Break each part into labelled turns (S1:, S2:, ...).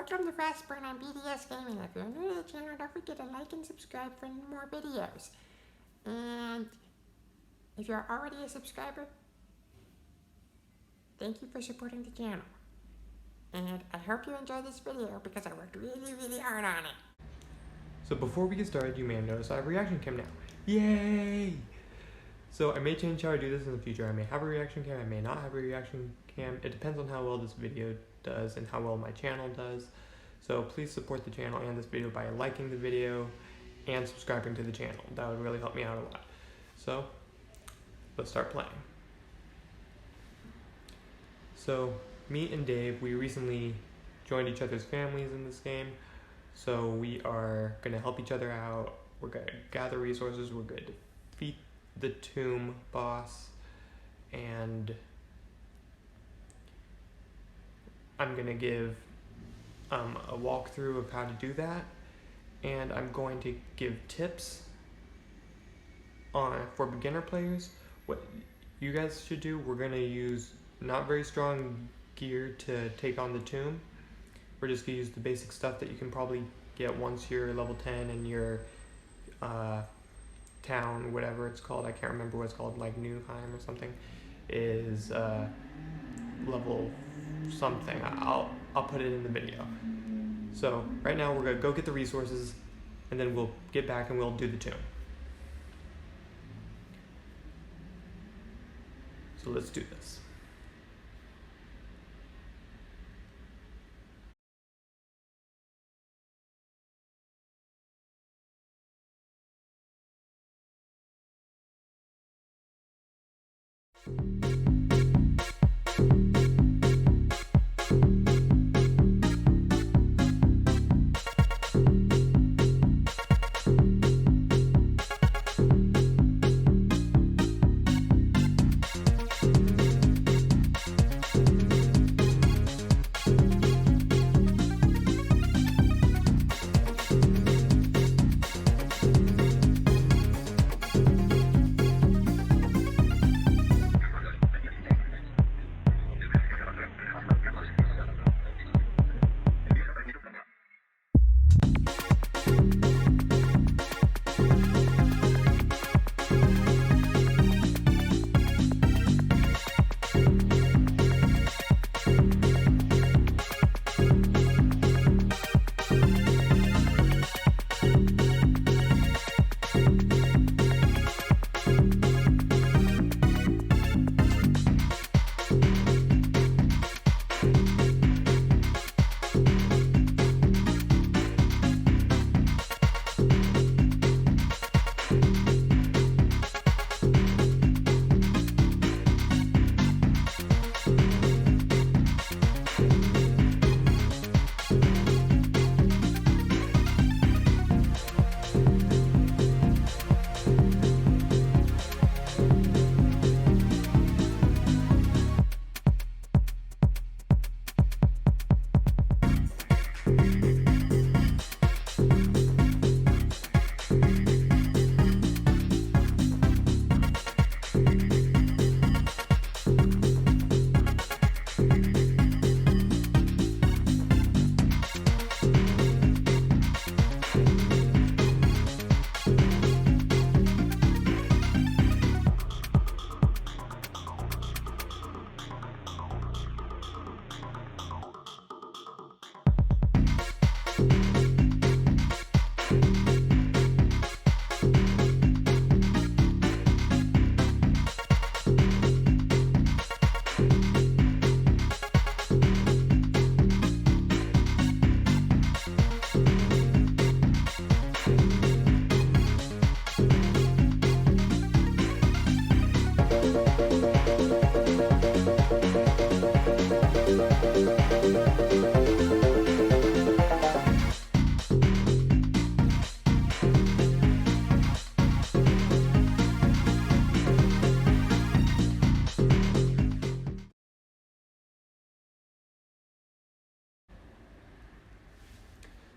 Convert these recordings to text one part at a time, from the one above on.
S1: Welcome to Frostborn on BDS Gaming. If you're new to the channel, don't forget to like and subscribe for more videos. And if you're already a subscriber, thank you for supporting the channel. And I hope you enjoy this video because I worked really hard on it.
S2: So before we get started, you may have noticed I have a reaction cam now. Yay! So I may change how I do this in the future. I may have a reaction cam, I may not have a reaction cam. It depends on how well this video does and how well my channel does. So please support the channel and this video by liking the video and subscribing to the channel. That would really help me out a lot. So let's start playing. So me and Dave, we recently joined each other's families in this game. So we are going to help each other out. We're going to gather resources. We're going to defeat the tomb boss. And I'm going to give a walkthrough of how to do that. And I'm going to give tips for beginner players. What you guys should do, we're going to use not very strong gear to take on the tomb. We're just going to use the basic stuff that you can probably get once you're level 10 in your town, whatever it's called. I can't remember what it's called, like Newheim or something, is level something. I'll put it in the video. So right now we're going to go get the resources and then we'll get back and we'll do the tomb. So let's do this.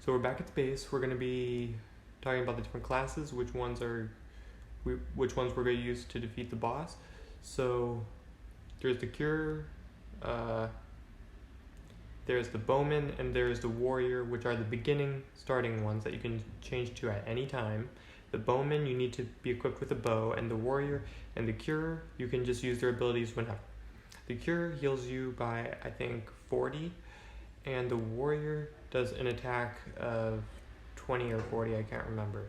S2: So we're back at the base. We're going to be talking about the different classes, which ones we're going to use to defeat the boss. So there's the cure, there's the bowman, and there's the warrior, which are the beginning starting ones that you can change to at any time. The bowman, you need to be equipped with a bow, and the warrior and the cure, you can just use their abilities whenever. The cure heals you by, I think, 40, and the warrior does an attack of 20 or 40, I can't remember.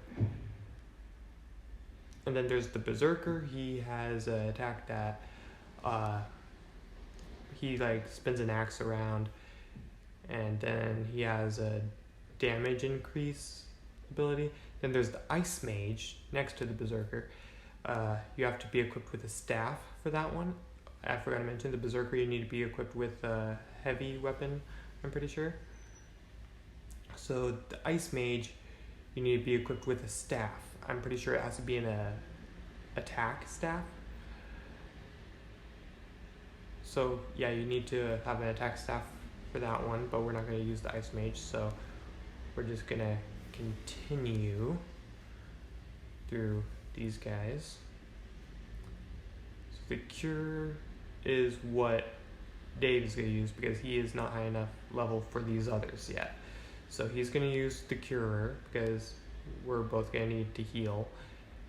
S2: And then there's the berserker. He has an attack that he like spins an axe around, and then he has a damage increase ability. Then there's the ice mage next to the berserker. You have to be equipped with a staff for that one. I forgot to mention the berserker, you need to be equipped with a heavy weapon, I'm pretty sure. So the ice mage, you need to be equipped with a staff. I'm pretty sure it has to be an attack staff. So yeah, you need to have an attack staff for that one, but we're not going to use the ice mage, so we're just going to continue through these guys. So the cure is what Dave is going to use because he is not high enough level for these others yet. So he's going to use the curer because we're both going to need to heal.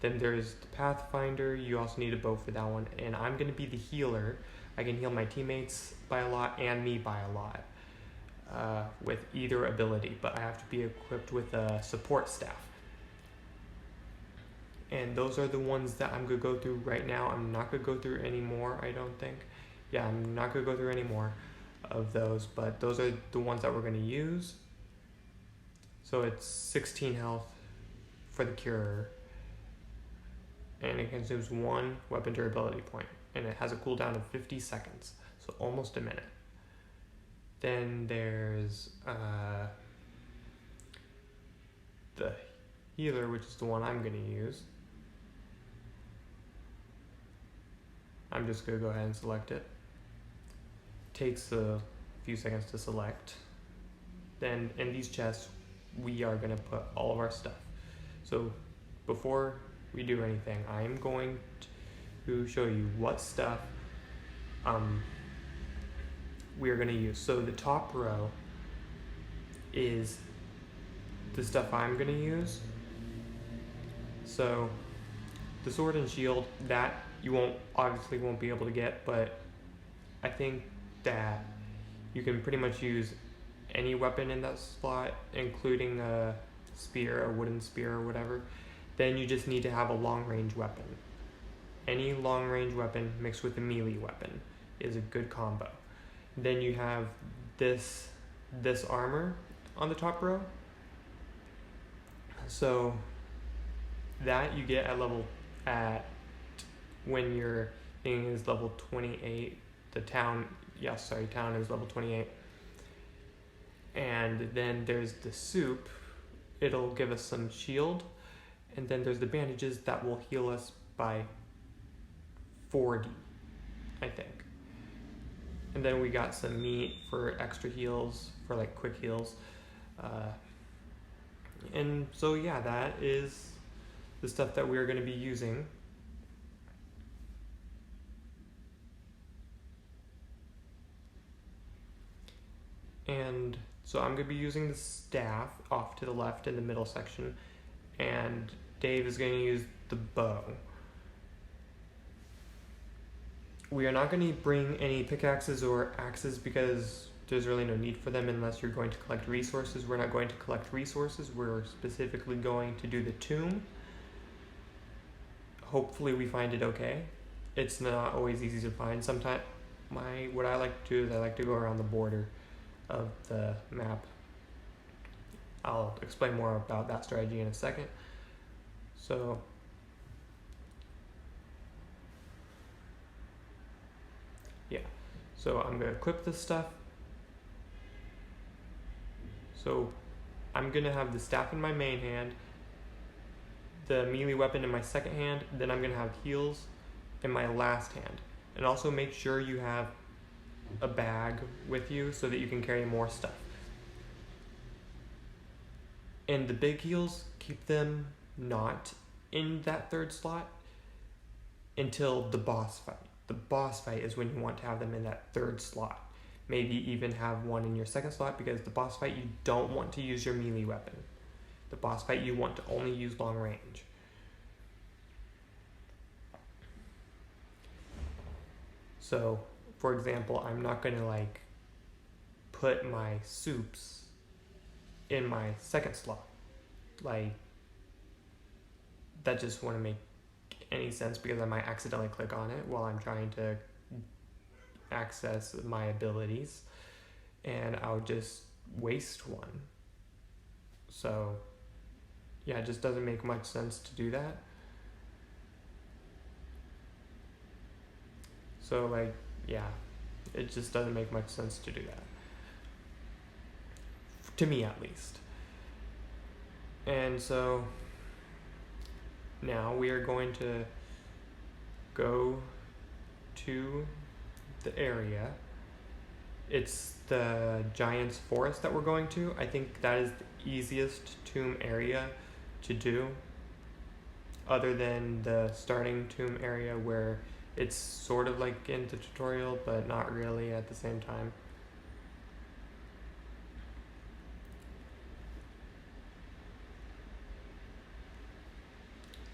S2: Then there's the Pathfinder. You also need a bow for that one. And I'm going to be the healer. I can heal my teammates by a lot and me by a lot with either ability. But I have to be equipped with a support staff. And those are the ones that I'm going to go through right now. I'm not going to go through any more, I don't think. Yeah, I'm not going to go through any more of those. But those are the ones that we're going to use. So it's 16 health for the cure. And it consumes 1 weapon durability point. And it has a cooldown of 50 seconds. So almost a minute. Then there's the healer, which is the one I'm going to use. I'm just going to go ahead and select it. Takes a few seconds to select. Then in these chests, we are going to put all of our stuff. So before we do anything, I am going to show you what stuff we are going to use. So the top row is the stuff I'm going to use. So the sword and shield, that you obviously won't be able to get, but I think that you can pretty much use any weapon in that slot, including a spear, a wooden spear or whatever. Then you just need to have a long range weapon. Any long range weapon mixed with a melee weapon is a good combo. Then you have this armor on the top row. So that you get when your thing is level 28. Town is level 28. And then there's the soup. It'll give us some shield. And then there's the bandages that will heal us by 40, I think. And then we got some meat for extra heals, for like quick heals. And so yeah, that is the stuff that we're going to be using. And so I'm going to be using the staff off to the left in the middle section, and Dave is going to use the bow. We are not going to bring any pickaxes or axes because there's really no need for them unless you're going to collect resources. We're not going to collect resources. We're specifically going to do the tomb. Hopefully we find it okay. It's not always easy to find. Sometimes what I like to do is I like to go around the border of the map. I'll explain more about that strategy in a second. So yeah, so I'm gonna equip this stuff. So I'm gonna have the staff in my main hand, the melee weapon in my second hand, then I'm gonna have heals in my last hand. And also make sure you have a bag with you so that you can carry more stuff. And the big heals, keep them not in that third slot until the boss fight. The boss fight is when you want to have them in that third slot. maybe even have one in your second slot, because the boss fight you don't want to use your melee weapon. The boss fight you want to only use long range. So, for example, I'm not going to like put my soups in my second slot. Like, that just wouldn't make any sense, because I might accidentally click on it while I'm trying to access my abilities, and I'll just waste one. So yeah, it just doesn't make much sense to do that. So like, yeah, it just doesn't make much sense to do that, to me at least. And so now we are going to go to the area. It's the Giant's Forest that we're going to. I think that is the easiest tomb area to do, other than the starting tomb area where it's sort of like in the tutorial but not really at the same time.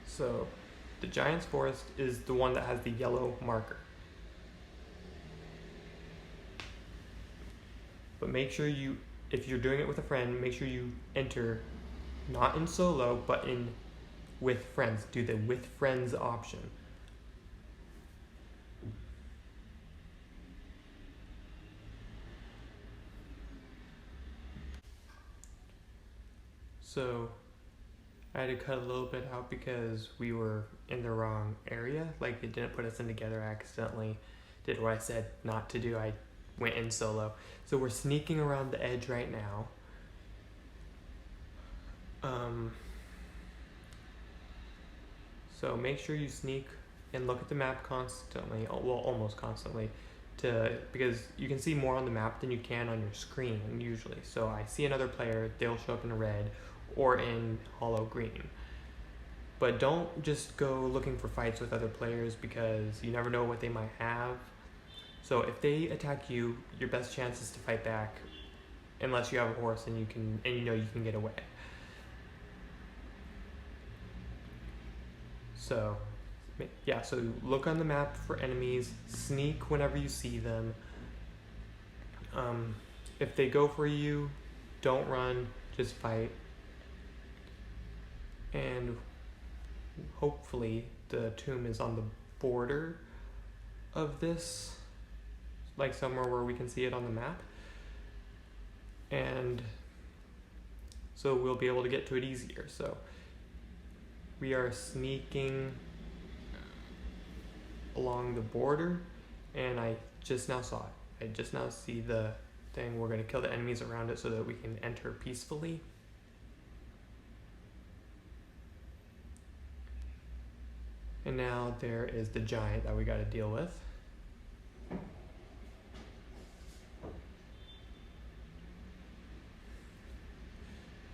S2: So the Giant's Forest is the one that has the yellow marker. But make sure you, if you're doing it with a friend, make sure you enter not in solo, but in with friends. Do the with friends option. So I had to cut a little bit out because we were in the wrong area. Like, it didn't put us in together. I accidentally did what I said not to do. I went in solo. So we're sneaking around the edge right now. So make sure you sneak and look at the map constantly, well, almost constantly, because you can see more on the map than you can on your screen usually. So I see another player, they'll show up in red or in hollow green. But don't just go looking for fights with other players, because you never know what they might have. So if they attack you, your best chance is to fight back, unless you have a horse and you know you can get away. So yeah, so look on the map for enemies, sneak whenever you see them. If they go for you, don't run, just fight. And hopefully the tomb is on the border of this, like somewhere where we can see it on the map. And so we'll be able to get to it easier. So we are sneaking along the border, and I just now saw it. I just now see the thing. We're going to kill the enemies around it so that we can enter peacefully. And now there is the giant that we got to deal with.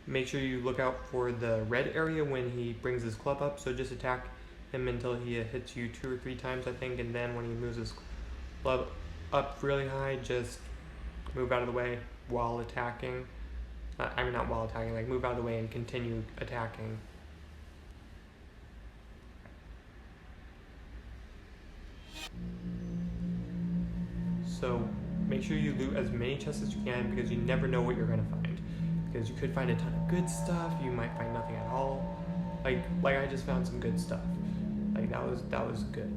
S2: Make sure you look out for the red area when he brings his club up, so just attack him until he hits you 2 or 3 times, I think, and then when he moves his club up really high, just move out of the way while attacking. I mean, not while attacking, like move out of the way and continue attacking. So make sure you loot as many chests as you can, because you never know what you're going to find. Because you could find a ton of good stuff, you might find nothing at all. Like I just found some good stuff. Like that was good.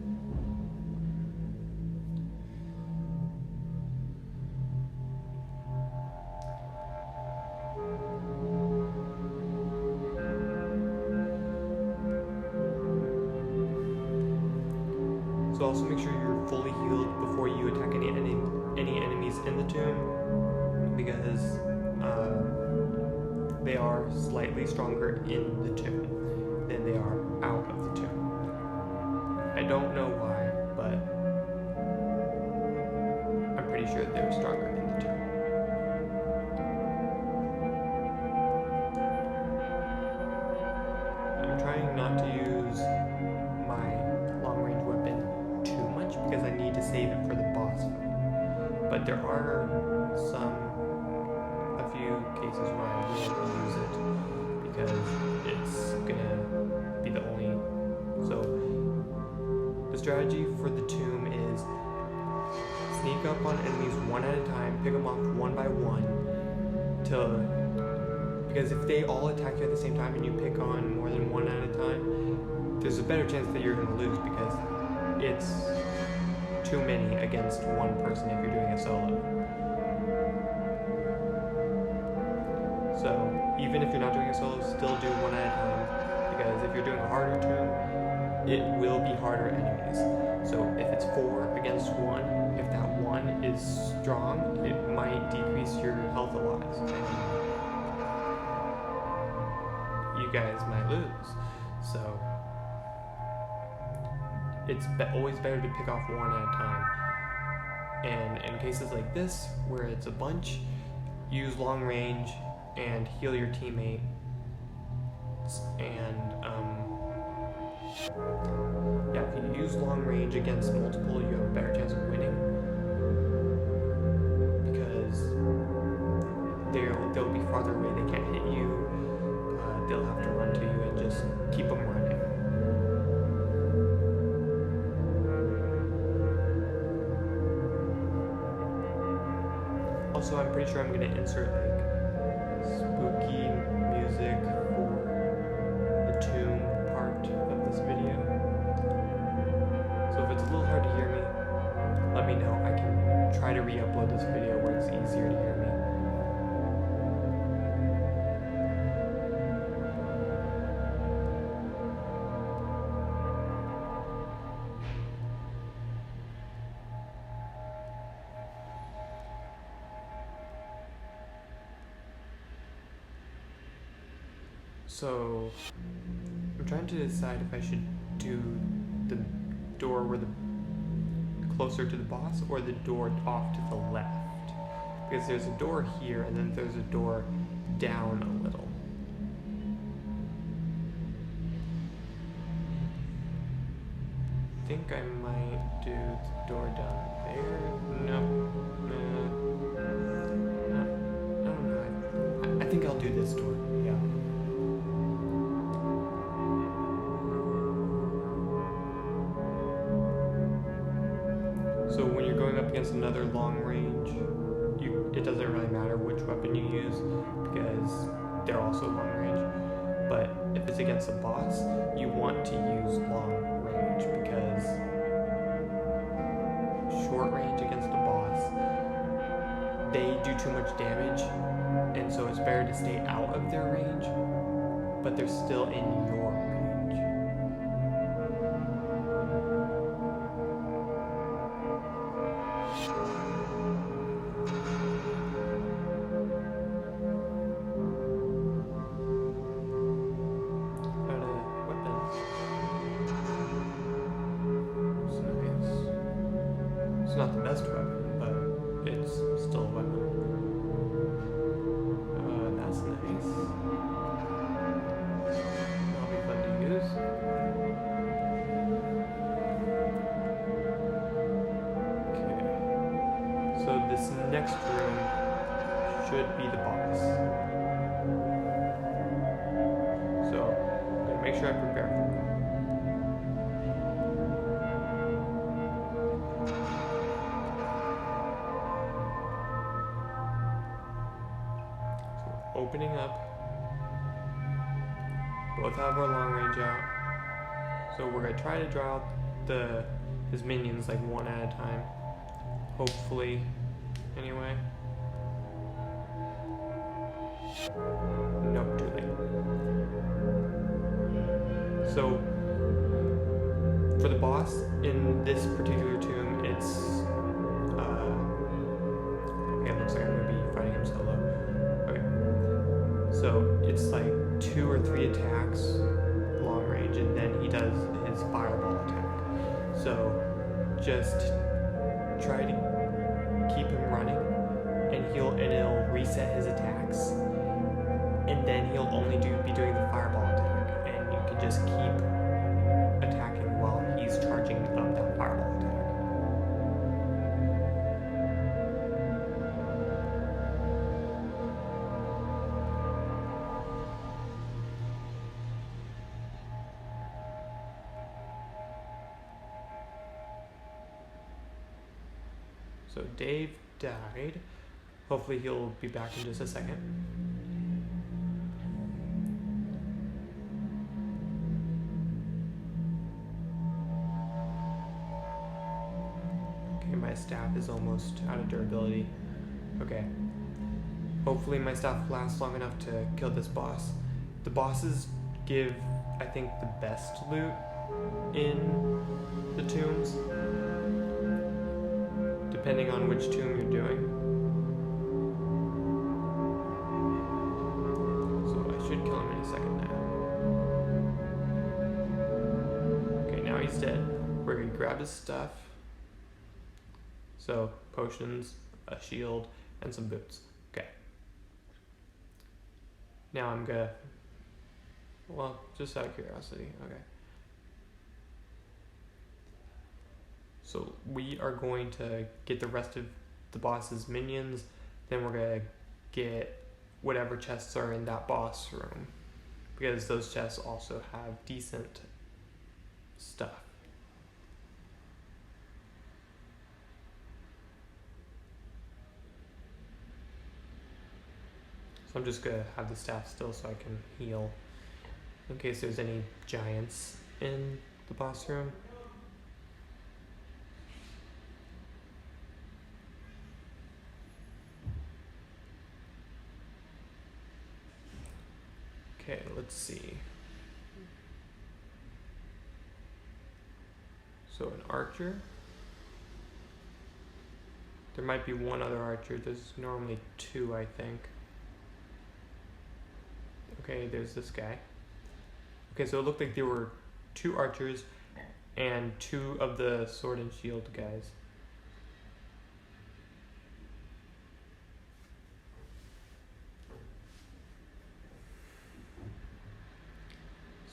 S2: So also make sure you're fully healed before you attack any enemies in the tomb, because they are slightly stronger in the tomb than they are out of the tomb. I don't know why, but I'm pretty sure they're stronger in the tomb. I'm trying not to use my long-range weapon too much, because I need to save it for the boss fight. But but there are a few cases where I will use it because it's gonna be the only. So the strategy for the tomb is sneak up on enemies one at a time, pick them off one by one, because if they all attack you at the same time and you pick on more than one at a time, there's a better chance that you're gonna lose because it's too many against one person if you're doing a solo. So even if you're not doing a solo, still do one at a time, because if you're doing a harder tomb, it will be harder enemies. So if it's 4 against 1, if that 1 is strong, it might decrease your health a lot. And you guys might lose. So it's always better to pick off one at a time. And in cases like this, where it's a bunch, use long range and heal your teammate. And yeah, if you use long range against multiple, you have a better chance of winning, because they'll be farther away, they can't hit you, they'll have to run to you and just keep them running. Also, I'm pretty sure I'm going to insert like spooky music for the tomb part of this video. So if it's a little hard to hear me, let me know. I can try to re-upload this video where it's easier to hear me. So I'm trying to decide if I should do the door where closer to the boss or the door off to the left, because there's a door here and then there's a door down a little. I think I might do the door down there. No. I don't know. I think I'll do this door. Yeah. So when you're going up against another long range, it doesn't really matter which weapon you use because they're also long range. But if it's against a boss, you want to use long range because short range against a boss, they do too much damage, and so it's better to stay out of their range, but they're still in your range. It's not the best weapon, but it's still a weapon. That's nice. That'll be fun to use. Okay. So this next room should be the boss. So I'm gonna make sure I prepare for it. Opening up. Both have our long range out. So we're gonna try to draw out his minions like one at a time. Hopefully. Anyway. Nope, too late. So for the boss in this particular tomb, it's okay, it looks like I'm gonna be fighting him solo. So it's like 2 or 3 attacks long range, and then he does his fireball attack. So just try to keep him running, and it'll reset his attacks, and then he'll only be doing the fireball attack, and you can just keep attacking while he's charging up that fireball attack. So Dave died. Hopefully he'll be back in just a second. Okay, my staff is almost out of durability. Okay. Hopefully my staff lasts long enough to kill this boss. The bosses give, I think, the best loot in the tombs, depending on which tomb you're doing. So I should kill him any second now. Okay, now he's dead. We're gonna grab his stuff. So, potions, a shield, and some boots. Okay. Now I'm gonna, well, just out of curiosity, okay. So we are going to get the rest of the boss's minions, then we're gonna get whatever chests are in that boss room, because those chests also have decent stuff. So I'm just gonna have the staff still so I can heal in case there's any giants in the boss room. Okay, let's see. So an archer. There might be one other archer. There's normally two, I think. Okay, there's this guy. Okay, so it looked like there were two archers and two of the sword and shield guys.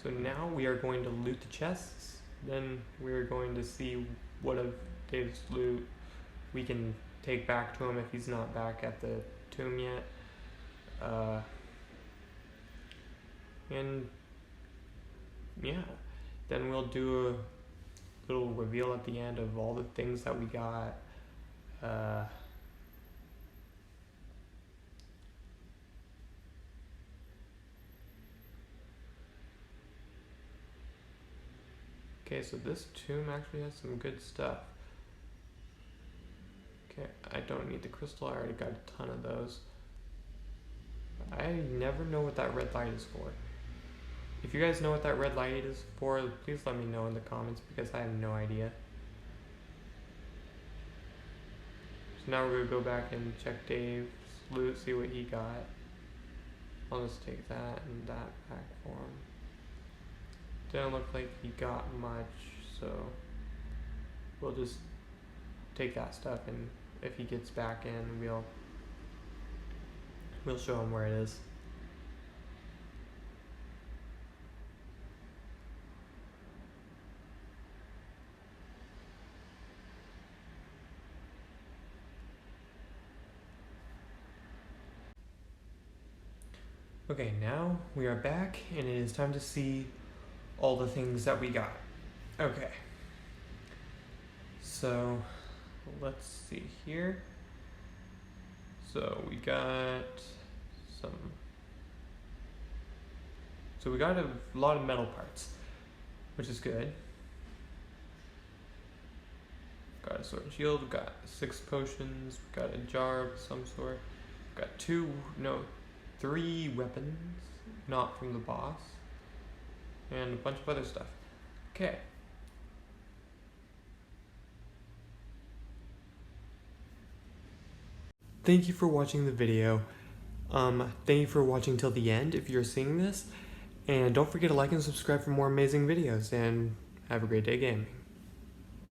S2: So now we are going to loot the chests. Then we are going to see what of Dave's loot we can take back to him if he's not back at the tomb yet. And yeah, then we'll do a little reveal at the end of all the things that we got. Okay, so this tomb actually has some good stuff. Okay, I don't need the crystal, I already got a ton of those. I never know what that red light is for. If you guys know what that red light is for, please let me know in the comments because I have no idea. So now we're gonna go back and check Dave's loot, see what he got. I'll just take that and that back for him. Didn't look like he got much, so we'll just take that stuff, and if he gets back in, we'll show him where it is. Okay, now we are back, and it is time to see all the things that we got. Okay. So, let's see here. So we got a lot of metal parts, which is good. Got a sword and shield, got 6 potions, got a jar of some sort, got 3 weapons, not from the boss, and a bunch of other stuff. Okay. Thank you for watching the video. Thank you for watching till the end if you're seeing this. And don't forget to like and subscribe for more amazing videos, and have a great day gaming.